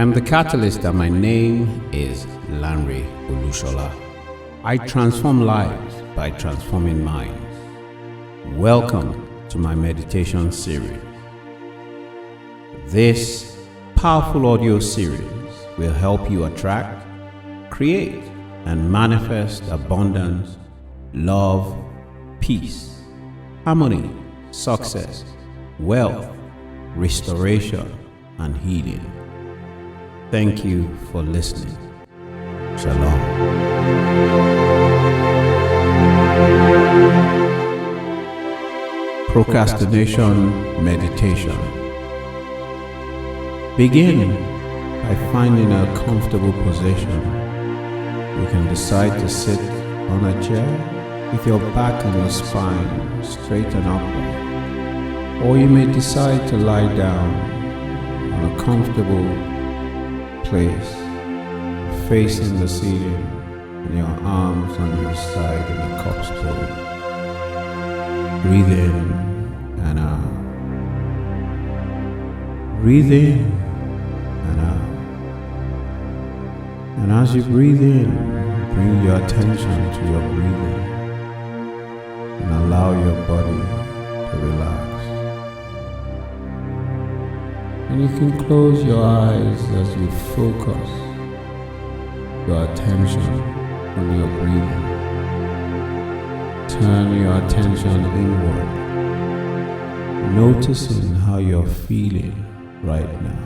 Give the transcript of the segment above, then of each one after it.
I'm the catalyst and my name is Lanre Olushola. I transform lives by transforming minds. Welcome to my meditation series. This powerful audio series will help you attract, create, and manifest abundance, love, peace, harmony, success, wealth, restoration, and healing. Thank you for listening. Shalom. Procrastination meditation. Begin by finding a comfortable position. You can decide to sit on a chair with your back and your spine straight and upright, or you may decide to lie down on a comfortable place facing the ceiling and your arms on your side in a cupped pose. Breathe in and out. Breathe in and out. And as you breathe in, bring your attention to your breathing and allow your body to relax. And you can close your eyes as you focus your attention on your breathing. Turn your attention inward, noticing how you're feeling right now.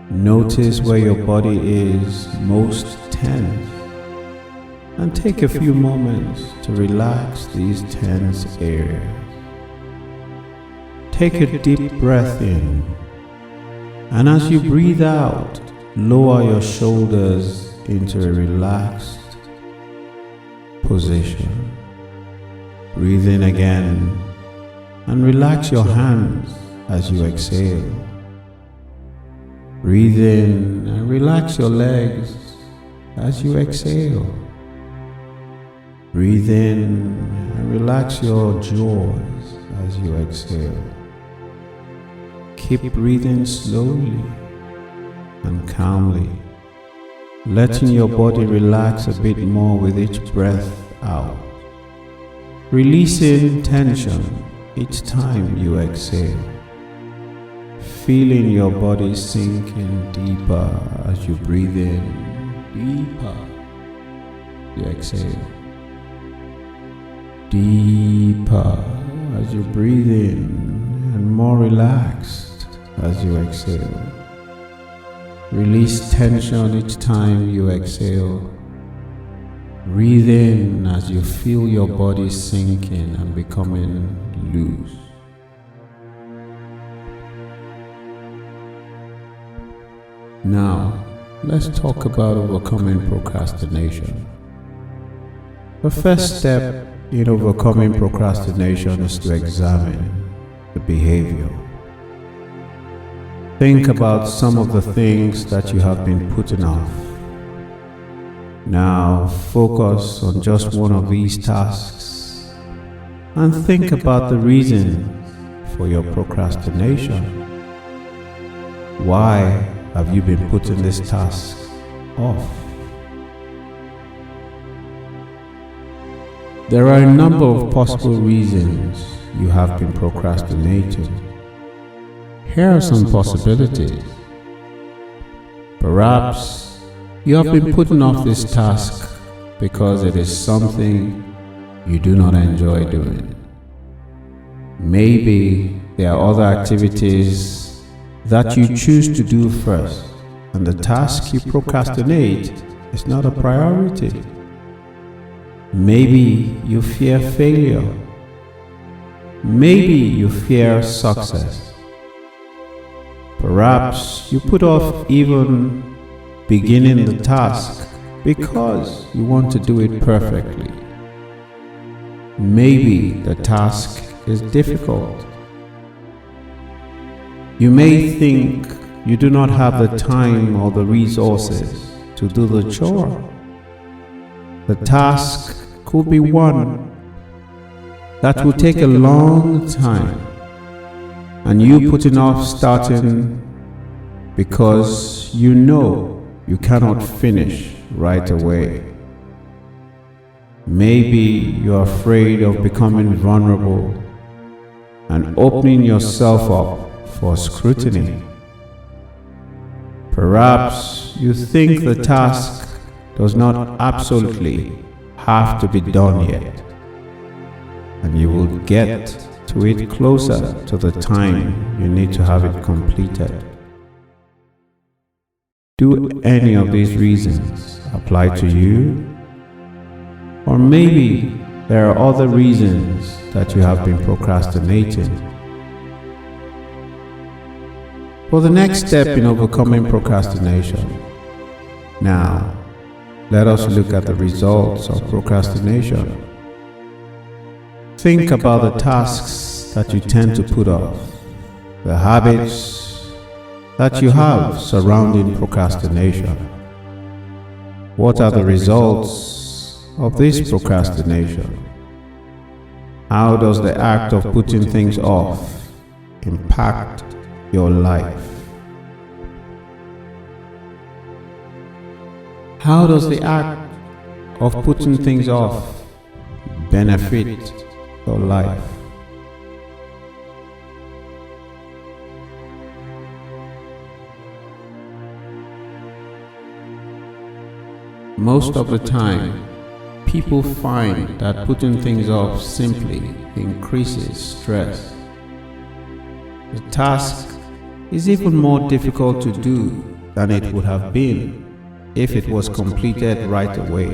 Notice where your body is most tense, and take a few moments to relax these tense areas. Take a deep breath in, and as you breathe out, lower your shoulders into a relaxed position. Breathe in again, and relax your hands as you exhale. Breathe in and relax your legs as you exhale. Breathe in and relax your jaws as you exhale. Keep breathing slowly and calmly, letting your body relax a bit more with each breath out, releasing tension each time you exhale, feeling your body sinking deeper as you breathe in, deeper you exhale, deeper as you breathe in, and more relaxed as you exhale. Release tension each time you exhale. Breathe in as you feel your body sinking and becoming loose. Now, let's talk about overcoming procrastination. The first step in overcoming procrastination is to examine the behavior. Think about some of the things that you have been putting off. Now focus on just one of these tasks and think about the reason for your procrastination. Why have you been putting this task off? There are a number of possible reasons you have been procrastinating. Here are some possibilities. Perhaps you have been putting off this task because it is something you do not enjoy doing. Maybe there are other activities that you choose to do first, and the task you procrastinate is not a priority. Maybe you fear failure. Maybe you fear success. Perhaps you put off even beginning the task because you want to do it perfectly. Maybe the task is difficult. You may think you do not have the time or the resources to do the chore. The task could be one that will take a long time, and you putting off starting because you know you cannot finish right away. Maybe you're afraid of becoming vulnerable and opening yourself up for scrutiny. Perhaps you think the task does not absolutely have to be done yet, and you will get to it closer to the time you need to have it completed. Do any of these reasons apply to you? Or maybe there are other reasons that you have been procrastinating. For the next step in overcoming procrastination, now let us look at the results of procrastination. Think about the tasks that you tend to put off, the habits that you have surrounding procrastination. What are the results of this procrastination? How does the act of putting things off impact your life? How does the act of putting things off benefit your life? Most of the time, people find that putting things off simply increases stress. The task is even more difficult to do than it would have been if it was completed right away.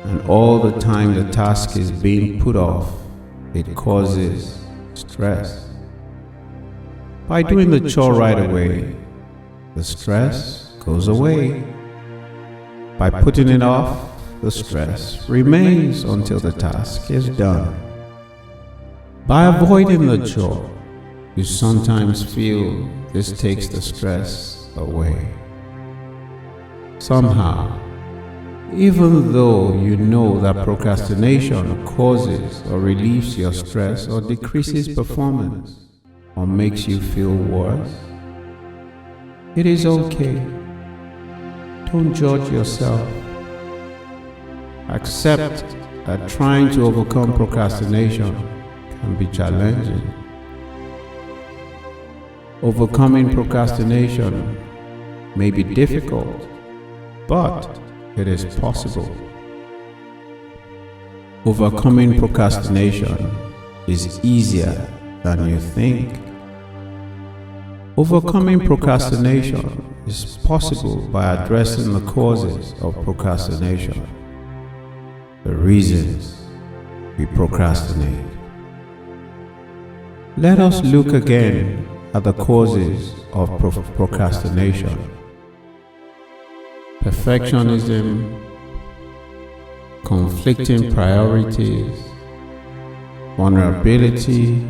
And all the time the task is being put off, it causes stress. By doing the chore right away, the stress goes away. By putting it off, the stress remains until the task is done. By avoiding the chore, you sometimes feel this takes the stress away. Somehow, even though you know that procrastination causes or relieves your stress or decreases performance or makes you feel worse, it is okay. Don't judge yourself. Accept that trying to overcome procrastination can be challenging. Overcoming procrastination may be difficult, but it is possible. Overcoming procrastination is easier than you think. Overcoming procrastination is possible by addressing the causes of procrastination, the reasons we procrastinate. Let us look again at the causes of procrastination. Perfectionism, conflicting priorities, vulnerability,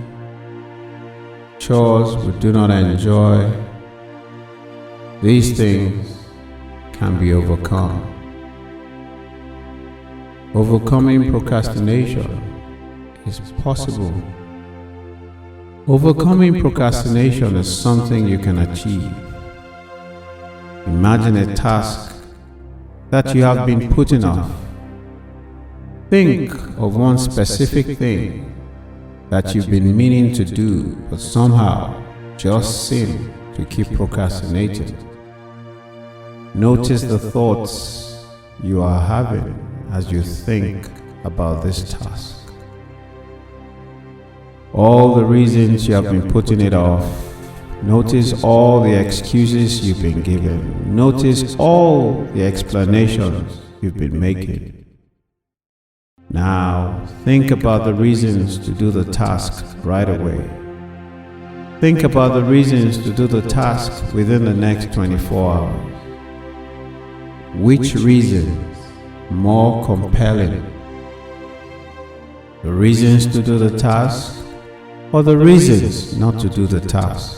chores we do not enjoy. These things can be overcome. Overcoming procrastination is possible. Overcoming procrastination is something you can achieve. Imagine a task that you have been putting off. Think of one specific thing that you've been meaning to do but somehow just seem to keep procrastinating. Notice the thoughts you are having as you think about this task. All the reasons you have been putting it off. Notice all the excuses you've been given. Notice all the explanations you've been making. Now, think about the reasons to do the task right away. Think about the reasons to do the task within the next 24 hours. Which reasons more compelling? The reasons to do the task or the reasons not to do the task?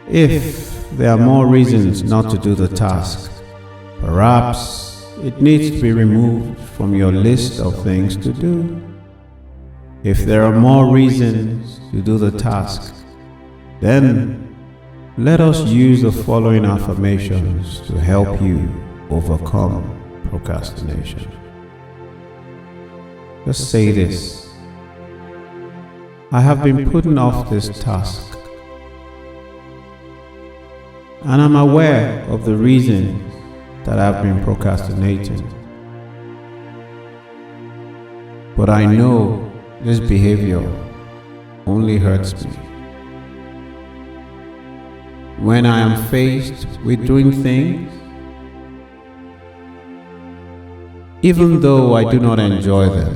If there are more reasons not to do the task, perhaps it needs to be removed from your list of things to do. If there are more reasons to do the task, then Let us use the following affirmations to help you overcome procrastination. Just say this: I have been putting off this task, and I'm aware of the reasons that I've been procrastinating. But I know this behavior only hurts me. When I am faced with doing things, even though I do not enjoy them,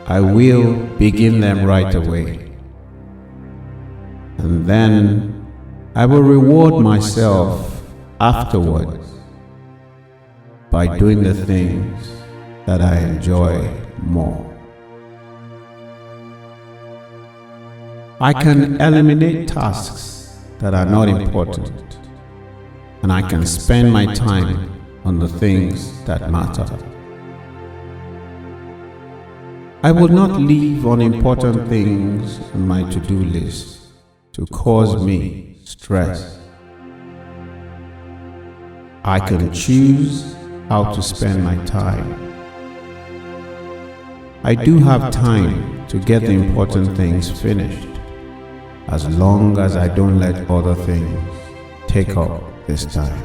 I will begin them right away. And then I will reward myself afterwards by doing the things that I enjoy more. I can eliminate tasks that are not important, and I can spend my time on the things that matter. I will not leave unimportant things on my to-do list to cause me stress. I can choose how to spend my time. I do have time to get the important things finished, as long as I don't let other things take up this time.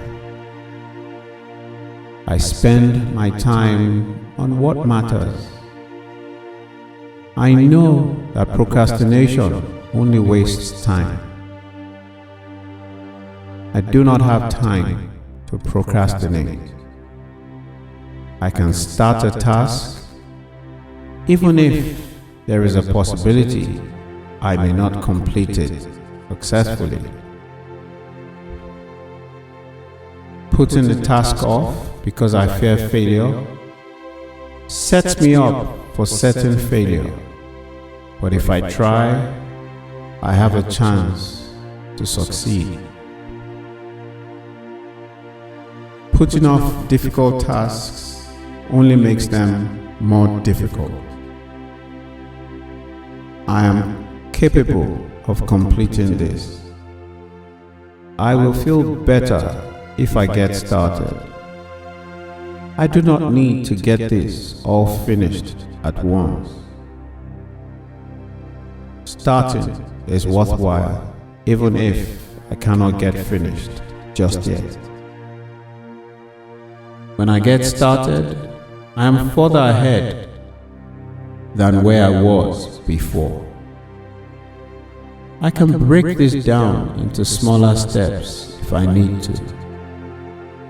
I spend my time on what matters. I know that procrastination only wastes time. I do not have time to procrastinate. I can start a task even if there is a possibility I may not complete it successfully. Putting the task off because I fear failure sets me up for certain failure. But if I try, I have a chance to succeed. Putting off difficult tasks only makes them more difficult. I am capable of completing this. I will feel better if I get started. I do not need to get this all finished at once. Starting is worthwhile even if I cannot get finished just yet. When I get started, I am further ahead than where I was before. I can break this down into smaller steps if I need to,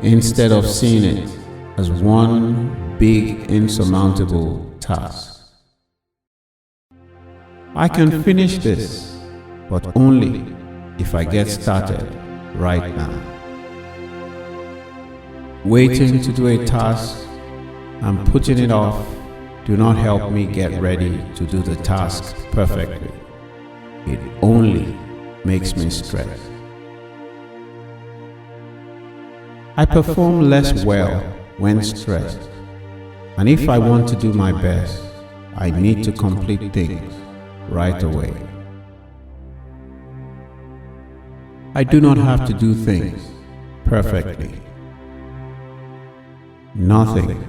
instead of seeing it as one big insurmountable task. I can finish this, but only if I get started right now. Waiting to do a task and putting it off do not help me get ready to do the task perfectly. It only makes me stress. I perform less well when stressed, and if I want to do my best, I need to complete things right away. I do not have to do things perfectly. Nothing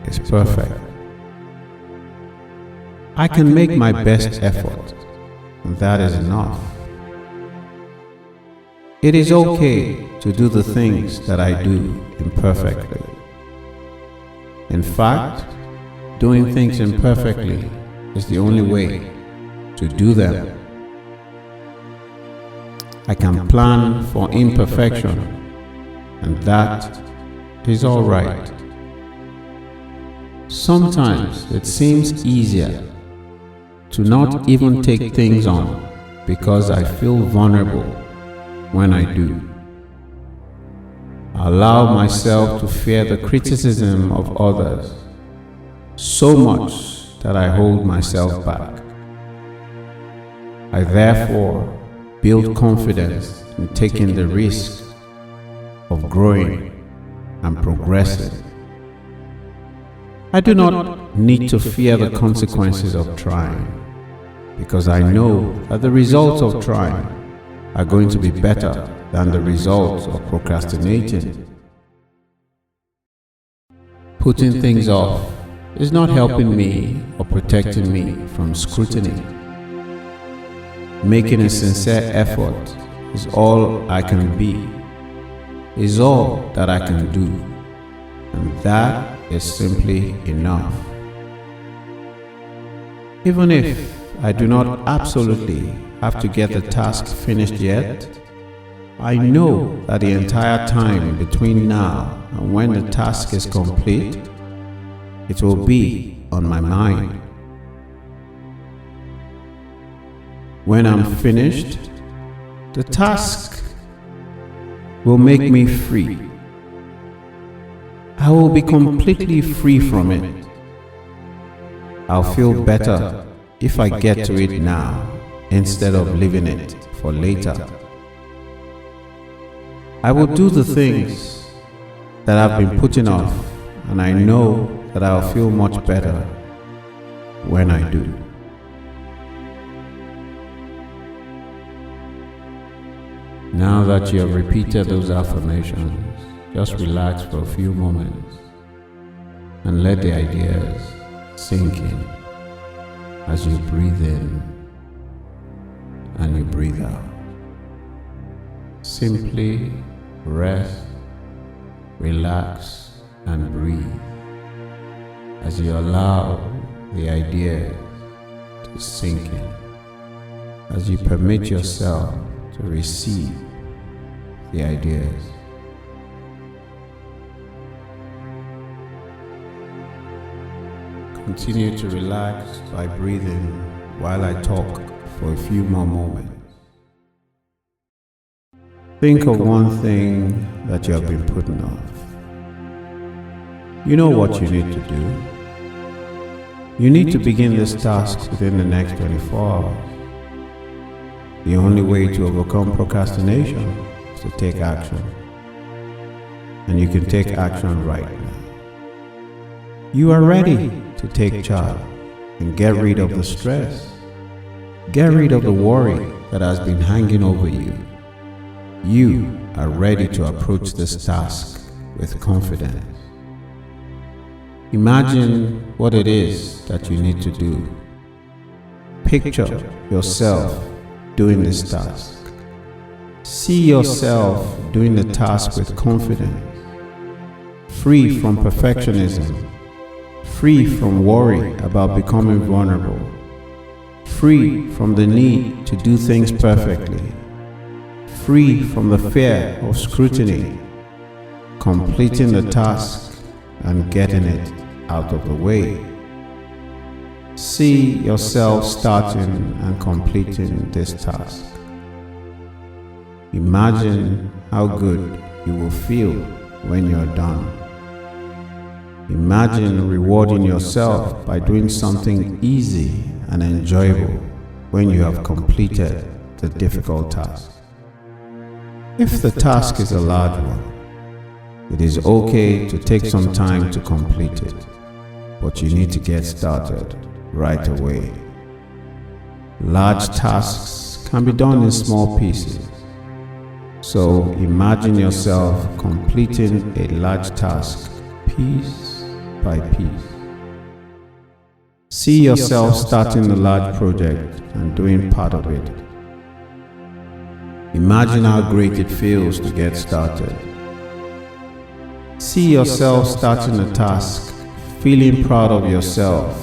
is perfect. I can make my best effort, and that is enough. It is okay to do the things that I do imperfectly. In fact, doing things imperfectly is the only way to do them. I can plan for imperfection, and that is all right. Sometimes it seems easier to not even take things on because I feel vulnerable when I do. I allow myself to fear the criticism of others so much that I hold myself back. I therefore build confidence in taking the risk of growing and progressing. I do not need to fear the consequences of trying. because I know that the results of trying are going to be better than the results of procrastinating. Putting things off is not helping me or protecting me from scrutiny. Making a sincere effort is all I can be, is all that I can do, and that is simply enough. Even if I do not absolutely have to get the task finished yet, I know that the entire time between now and when the task is complete, it will be on my mind. When I'm finished, the task will make me free. I will be completely free from it. I'll feel better if I get to it now instead of leaving it for later. I will do the things that I've been putting off, and I know that I'll feel much better when I do. Now that you have repeated those affirmations, just relax for a few moments and let the ideas sink in as you breathe in and you breathe out. Simply rest, relax, and breathe as you allow the ideas to sink in, as you permit yourself to receive the ideas. Continue to relax by breathing while I talk for a few more moments. Think of one thing that you have been putting off. You know what you need to do. You need to begin this task within the next 24 hours. The only way to overcome procrastination is to take action. And you can take action right now. You are ready to take charge and get rid of the stress. Get rid of the worry that has been hanging over you. You are ready to approach this task with confidence. Imagine what it is that you need to do. Picture yourself doing this task. See yourself doing the task with confidence, free from perfectionism, free from worry about becoming vulnerable, free from the need to do things perfectly, free from the fear of scrutiny, completing the task and getting it out of the way. See yourself starting and completing this task. Imagine how good you will feel when you're done. Imagine rewarding yourself by doing something easy and enjoyable when you have completed the difficult task. If the task is a large one, it is okay to take some time to complete it, but you need to get started right away. Large tasks can be done in small pieces, so imagine yourself completing a large task piece by piece. See yourself starting a large project and doing part of it. Imagine how great it feels to get started. See yourself starting a task, feeling proud of yourself,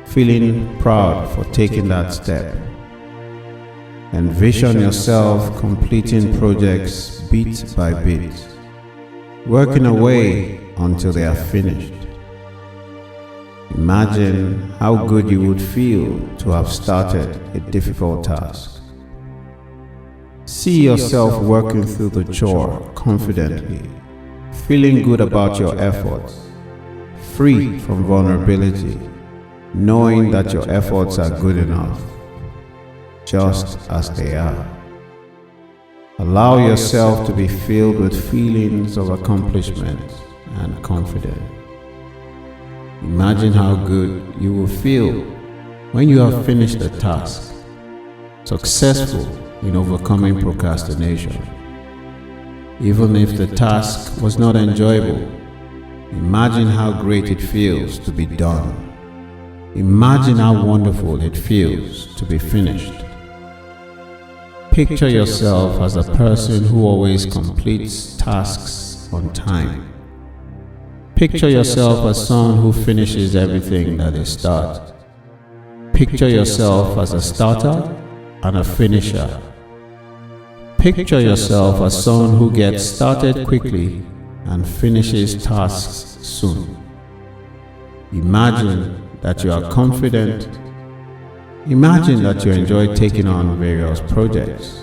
feeling proud for taking that step. Envision yourself completing projects bit by bit, working away until they are finished. Imagine how good you would feel to have started a difficult task. See yourself working through the chore confidently, feeling good about your efforts, free from vulnerability, knowing that your efforts are good enough, just as they are. Allow yourself to be filled with feelings of accomplishment and confidence. Imagine how good you will feel When you have finished the task, successful in overcoming procrastination, even if the task was not enjoyable, imagine how great it feels to be done. Imagine how wonderful it feels to be finished. Picture yourself as a person who always completes tasks on time. Picture yourself as someone who finishes everything that they start. Picture yourself as a starter and a finisher. Picture yourself as someone who gets started quickly and finishes tasks soon. Imagine that you are confident. Imagine that you enjoy taking on various projects.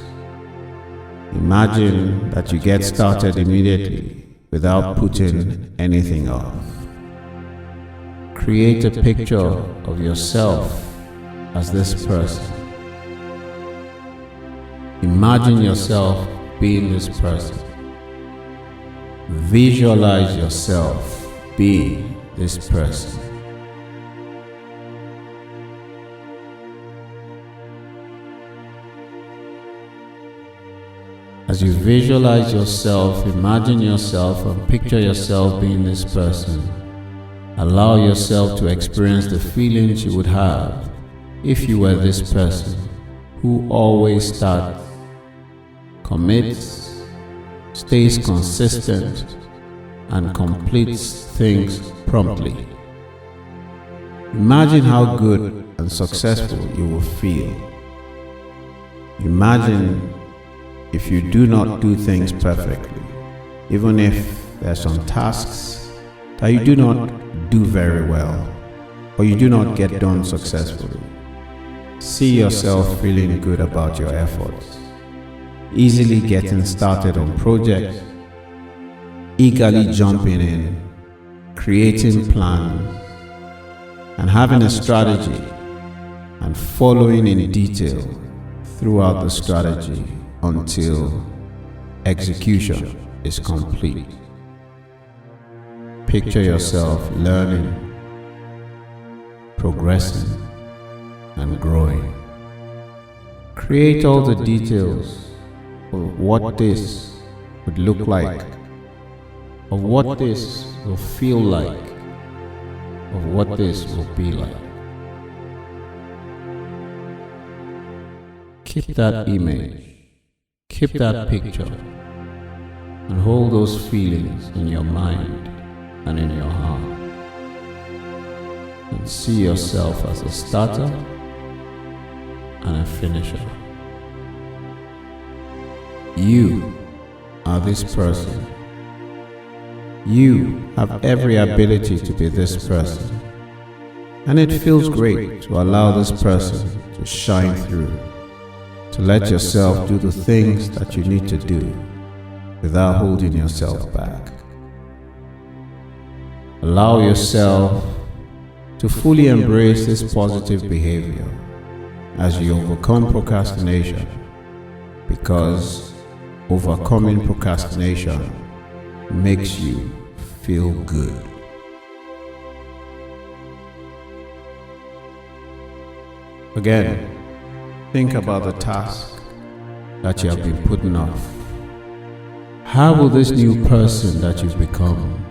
Imagine that you get started immediately without putting anything off. Create a picture of yourself as this person. Imagine yourself being this person. Visualize yourself being this person. As you visualize yourself, imagine yourself and picture yourself being this person. Allow yourself to experience the feelings you would have if you were this person who always starts, commits, stays consistent, and completes things promptly. Imagine how good and successful you will feel. Imagine if you do not do things perfectly, even if there are some tasks that you do not do very well, or you do not get done successfully. See yourself feeling good about your efforts, easily getting started on projects, eagerly jumping in, creating plans, and having a strategy and following in detail throughout the strategy until execution is complete. Picture yourself learning, progressing, and growing. Create all the details of what this would look like, of what this will feel like, of what this will be like. Keep that image. Keep that picture and hold those feelings in your mind and in your heart. And see yourself as a starter and a finisher. You are this person. You have every ability to be this person. And it feels great to allow this person to shine through. To let yourself do the things that you need to do without holding yourself back. Allow yourself to fully embrace this positive behavior as you overcome procrastination, because overcoming procrastination makes you feel good. Again, think about the task that you have been putting off. How will this new person that you've become,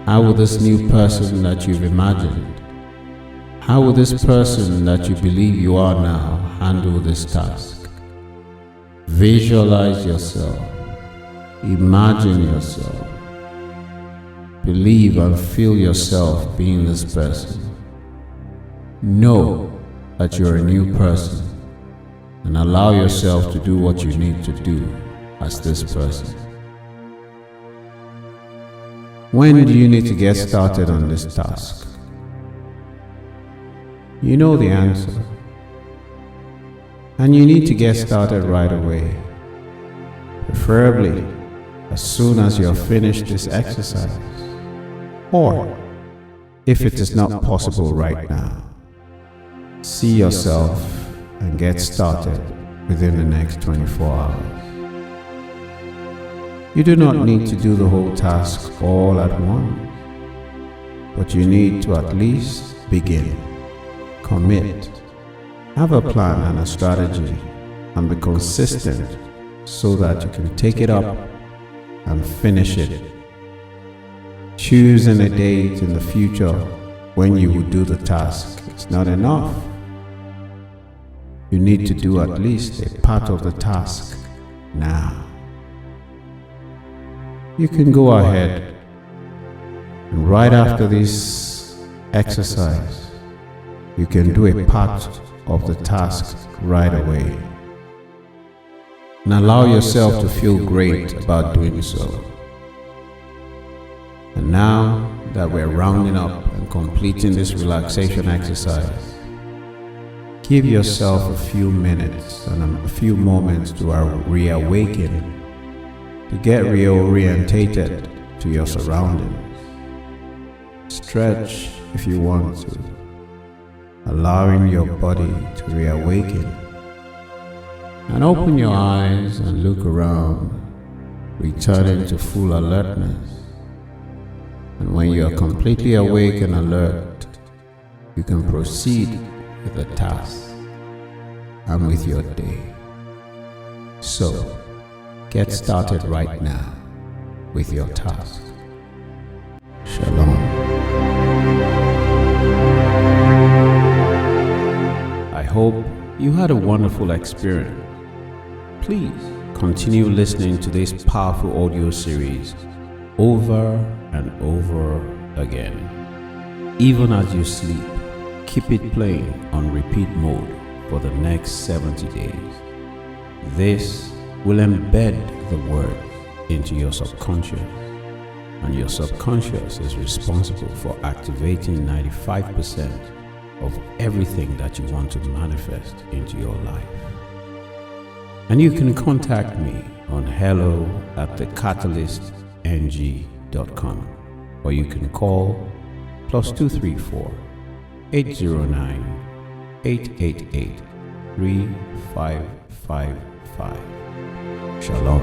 how will this new person that you've imagined, how will this person that you believe you are now handle this task? Visualize yourself, imagine yourself, believe and feel yourself being this person. Know that you're a new person, and allow yourself to do what you need to do as this person. When do you need to get started on this task? You know the answer, and you need to get started right away, preferably as soon as you have finished this exercise, or if it is not possible right now, see yourself and get started within the next 24 hours. You do not need to do the whole task all at once, but you need to at least begin. Commit. Have a plan and a strategy, and be consistent so that you can take it up and finish it. Choosing a date in the future when you will do the task is not enough. You need to do at least a part of the task now. You can go ahead and right after this exercise, you can do a part of the task right away. And allow yourself to feel great about doing so. And now that we're rounding up and completing this relaxation exercise, give yourself a few minutes and a few moments to reawaken, to get reorientated to your surroundings. Stretch if you want to, allowing your body to reawaken. And open your eyes and look around, returning to full alertness. And when you are completely awake and alert, you can proceed with the task and with your day. So, get started right now with your task. Shalom. I hope you had a wonderful experience. Please continue listening to this powerful audio series over and over again. Even as you sleep, keep it playing on repeat mode for the next 70 days. This will embed the words into your subconscious, and your subconscious is responsible for activating 95% of everything that you want to manifest into your life. And you can contact me on hello@thecatalyst.ng.com, or you can call +234 809 888 3555. Shalom.